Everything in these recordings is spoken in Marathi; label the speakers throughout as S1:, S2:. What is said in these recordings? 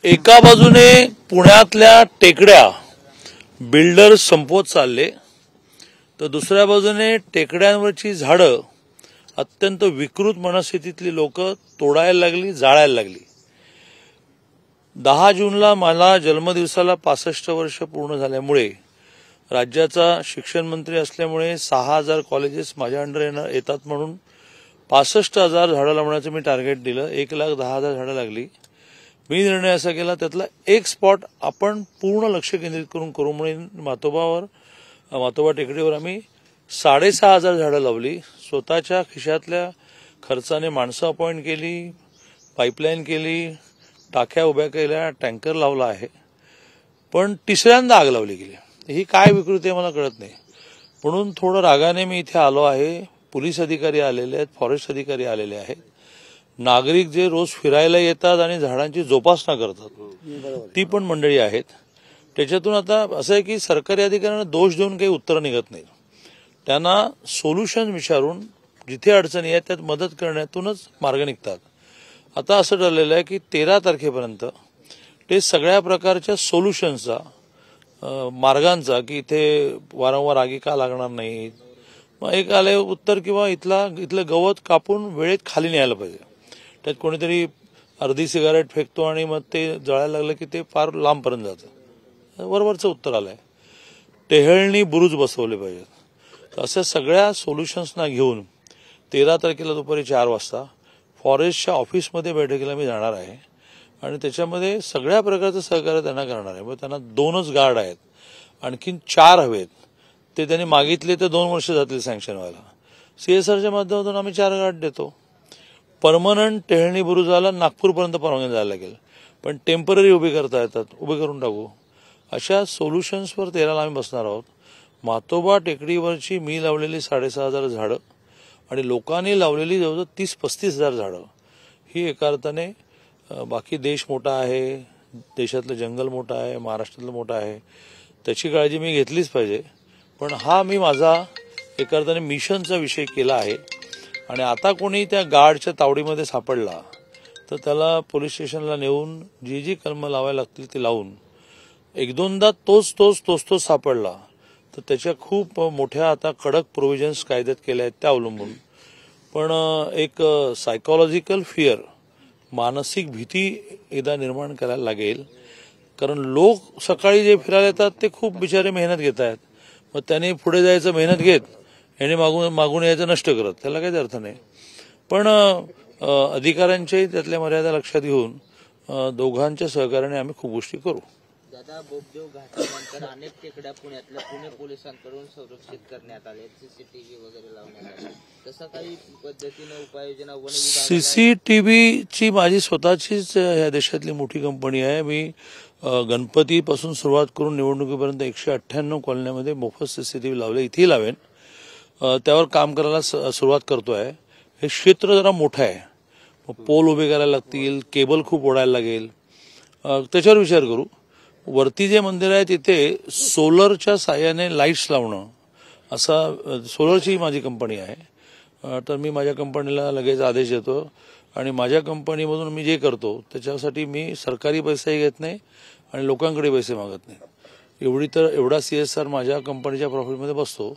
S1: एका बाजूने पुण्यातल्या टेकड्या बिल्डर संपवत चालले, तर दुसऱ्या बाजूने टेकड्यांवरची झाडं अत्यंत विकृत मनस्थितीतली लोक तोडायला लागली, जाळायला लागली. 10 जूनला मला जन्मदिवसाला 65 वर्ष पूर्ण झाल्यामुळे, राज्याचा शिक्षण मंत्री असल्यामुळे 6000 कॉलेजेस माझ्या अंडर येतात म्हणून 65,000 झाडं लावण्याचं मी टार्गेट दिलं. 1,10,000 झाडं लागली. मी निर्णय असा केला, त्यातला एक स्पॉट आपण पूर्ण लक्ष केंद्रित करू म्हणून मातोबा टेकडीवर आम्ही 6,500 झाडं लावली. स्वतःच्या खिशातल्या खर्चाने माणसं अपॉइंट केली, पाईपलाईन केली, टाक्या उभ्या केल्या, टँकर लावला आहे. पण तिसऱ्यांदा आग लावली गेली. ही काय विकृती आहे मला कळत नाही. म्हणून थोडं रागाने मी इथे आलो आहे. पोलीस अधिकारी आलेले आहेत, फॉरेस्ट अधिकारी आलेले आहेत, नागरिक जे रोज फिरायला येतात आणि झाडांची जोपासना करतात ती पण मंडळी आहेत. त्याच्यातून आता असं आहे की सरकारी अधिकाऱ्यांना दोष देऊन काही उत्तर निघत नाही. त्यांना सोल्युशन विचारून जिथे अडचणी आहेत त्यात मदत करण्यातूनच मार्ग निघतात. आता असं ठरलेलं आहे की 13 तारखेपर्यंत ते सगळ्या प्रकारच्या सोल्युशन्सचा, मार्गांचा, की इथे वारंवार आगी का लागणार नाहीत, मग एक आले उत्तर, किंवा इथलं गवत कापून वेळेत खाली न्यायला पाहिजे. त्यात कोणीतरी अर्धी सिगारेट फेकतो आणि मग ते जळायला लागलं की ते फार लांबपर्यंत जातं. वरवरचं उत्तर आलंय. टेहळणी बुरुज बसवले पाहिजेत. अशा सगळ्या सोल्युशन्सना घेऊन 13 तारखेला दुपारी 4 वाजता फॉरेस्टच्या ऑफिसमध्ये बैठकीला मी जाणार आहे आणि त्याच्यामध्ये सगळ्या प्रकारचं सहकार्य त्यांना करणार आहे. मग त्यांना 2च गार्ड आहेत, आणखीन 4 हवेत. ते त्यांनी मागितले तर 2 वर्ष जातील सँक्शन व्हायला. CSRच्या माध्यमातून आम्ही 4 गार्ड देतो. परमनंट टेहळणी बुरुजाला नागपूरपर्यंत परवानगी द्यायला लागेल, पण टेम्पररी उभी करता येतात, उभे करून टाकू. अशा सोल्युशन्सवर 13ला आम्ही बसणार आहोत. मातोबा टेकडीवरची मी लावलेली 6,500 झाडं आणि लोकांनी लावलेली जवळजवळ 30-35,000 झाडं, ही एका अर्थाने, बाकी देश मोठा आहे, देशातलं जंगल मोठं आहे, महाराष्ट्रातलं मोठं आहे, त्याची काळजी मी घेतलीच पाहिजे. पण हा मी माझा एका अर्थाने मिशनचा विषय केला आहे. आणि आता कोणी त्या गार्डच्या तावडीमध्ये सापडला तर त्याला पोलीस स्टेशनला नेऊन जी कलमं लावायला लागतील ती लावून, 1-2दा तोच सापडला तर त्याच्या खूप मोठ्या आता कडक प्रोव्हिजन्स कायद्यात केल्या आहेत त्या अवलंबून. पण एक सायकोलॉजिकल फिअर, मानसिक भीती एकदा निर्माण करायला लागेल. कारण लोक सकाळी जे फिरायला येतात ते खूप बिचारे मेहनत घेत आहेत. मग त्यांनी पुढे जायचं मेहनत घेत, याने मागून यायचं नष्ट करत, त्याला काहीच अर्थ नाही. पण अधिकाऱ्यांच्याही त्यातल्या मर्यादा लक्षात घेऊन दोघांच्या सहकार्याने आम्ही खूप गोष्टी करू.
S2: दादा, बोगदेव घाटानंतर अनेक टेकड्या पुण्यातल्या पुणे पोलिसांकडून संरक्षित करण्यात आले, CCTV वगैरे लावण्यात आले. तसं काही पद्धतीनं उपाययोजना वन विभागाने?
S1: CCTVची माझी स्वतःचीच या देशातली मोठी कंपनी आहे. मी गणपतीपासून सुरुवात करून निवडणुकीपर्यंत 198 कॉलन्यामध्ये मोफत CCTV लावले, इथेही लावेन. त्यावर काम करायला सुरुवात करतोय. हे क्षेत्र जरा मोठं आहे, पोल उभे करायला लागतील, केबल खूप ओढायला लागेल, त्याच्यावर विचार करू. वरती जे मंदिर आहे तिथे सोलरच्या साह्याने लाईट्स लावणं, असा सोलरची माझी कंपनी आहे. तर मी माझ्या कंपनीला लगेच आदेश देतो आणि माझ्या कंपनीमधून मी जे करतो त्याच्यासाठी मी सरकारी पैसेही घेत नाही आणि लोकांकडे पैसे मागत नाही. एवढा CSR माझ्या कंपनीच्या प्रॉफिटमध्ये बसतो.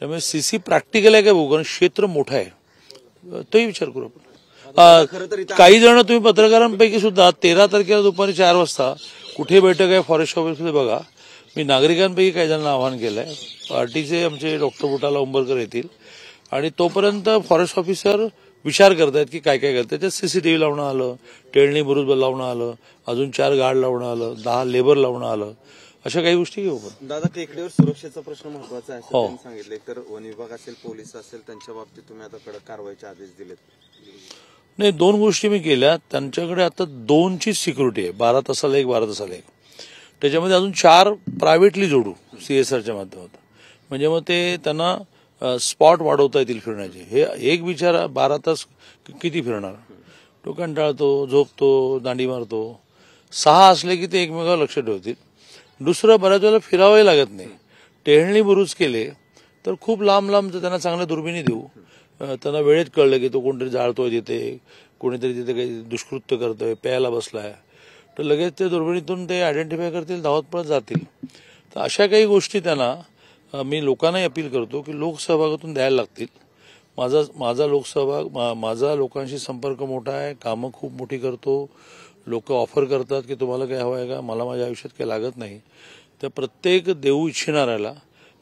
S1: त्यामुळे CC प्रॅक्टिकल आहे काय बघू, कारण क्षेत्र मोठं आहे, तोही विचार करू आपण. काही जण तुम्ही पत्रकारांपैकी सुद्धा 13 तारखेला दुपारी 4 वाजता कुठे बैठक आहे फॉरेस्ट ऑफिसमध्ये बघा. मी नागरिकांपैकी काही जणांना आवाहन केलंय. पार्टीचे आमचे डॉक्टर बुटाला उंबरकर येतील आणि तोपर्यंत फॉरेस्ट ऑफिसर विचार करतायत की काय काय करतात. त्याच्यात CCTV लावणं आलं, टेळणी बुरुज लावणं आलं, अजून 4 गार्ड लावणं आलं, 10 लेबर लावणं आलं, अशा काही गोष्टी घेऊ आपण.
S3: दादा, टेकडीवर सुरक्षेचा प्रश्न महत्वाचा आहे असं सांगितले, तर वन विभाग असेल, पोलीस असेल, त्यांच्या बाबतीत तुम्ही आता कडक कारवाईचे आदेश दिलेत?
S1: नाही, 2 गोष्टी मी केल्या. त्यांच्याकडे आता 2ची सिक्युरिटी आहे, 12 तासाला एक, 12 तासाला एक. त्याच्यामध्ये अजून 4 प्रायव्हेटली जोडू CSRच्या माध्यमातून. म्हणजे मग ते त्यांना स्पॉट वाढवता येतील फिरण्याचे. हे एक बिचारा 12 तास किती फिरणार, तो कंटाळतो, झोपतो, दांडी मारतो. 6 असले की ते एकमेकावर लक्ष ठेवतील. दुसरं, बऱ्याच वेळेला फिरावंही लागत नाही. टेहळणी बुरुज केले तर खूप लांब त्यांना चांगल्या दुर्बिणी देऊ. त्यांना वेळेत कळलं की तो कोणतरी जाळतोय तिथे, कोणीतरी तिथे काही दुष्कृत्य करतोय, प्यायला बसलाय. तर लगेच ते दुर्बिणीतून ते आयडेंटिफाय करतील, धावत पळत जातील. तर अशा काही गोष्टी त्यांना मी लोकांनाही अपील करतो की लोकसहभागातून द्यायला लागतील. माझा लोकसहभाग, माझा लोकांशी संपर्क मोठा आहे, कामं खूप मोठी करतो. लोक ऑफर करतात की तुम्हाला काय हवं आहे का, मला माझ्या आयुष्यात काही लागत नाही. तर प्रत्येक देऊ इच्छिणाऱ्याला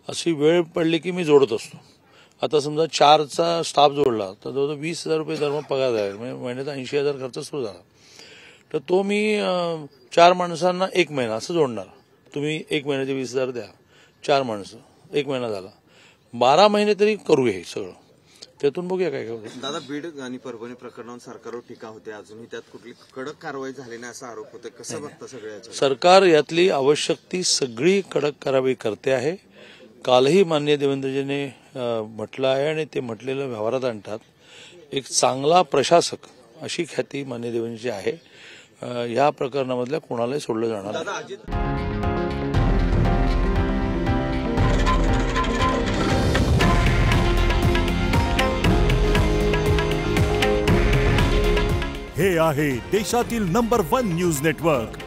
S1: अशी वेळ पडली की मी जोडत असतो. आता समजा 4चा स्टाफ जोडला तर जवळजवळ 20,000 रुपये दरमहा पगार आहे, म्हणजे महिन्याचा 80,000 खर्च सुरू झाला. तर तो मी 4 माणसांना 1 महिना असं जोडणार. तुम्ही 1 महिन्याचे 20,000 द्या, 4 माणसं, 1 महिना झाला, 12 महिने तरी करू हे सगळं. त्यातून बघूया काय होतं.
S3: दादा, बीड आणि परभणी प्रकरणावर सरकारवर टीका होते, अजूनही त्यात कुठली कडक कारवाई झाली नाही असा आरोप होतोय. कसं बघता सगळ्याच्या?
S1: सरकार यातली आवश्यक ती सगळी कडक कारवाई करते आहे. कालही माननीय देवेंद्रजीने म्हटलं आहे आणि ते म्हटलेलं व्यवहारात आणतात. एक चांगला प्रशासक अशी ख्याती माननीय देवेंद्रजी आहे. ह्या प्रकरणामधल्या कोणालाही सोडलं जाणार नाही.
S4: हे आहे देशातील नंबर 1 न्यूज नेटवर्क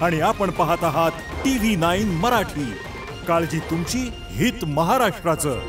S4: आणि आपण पाहत आहात TV9 मराठी. काळजी तुमची, हित महाराष्ट्राचं.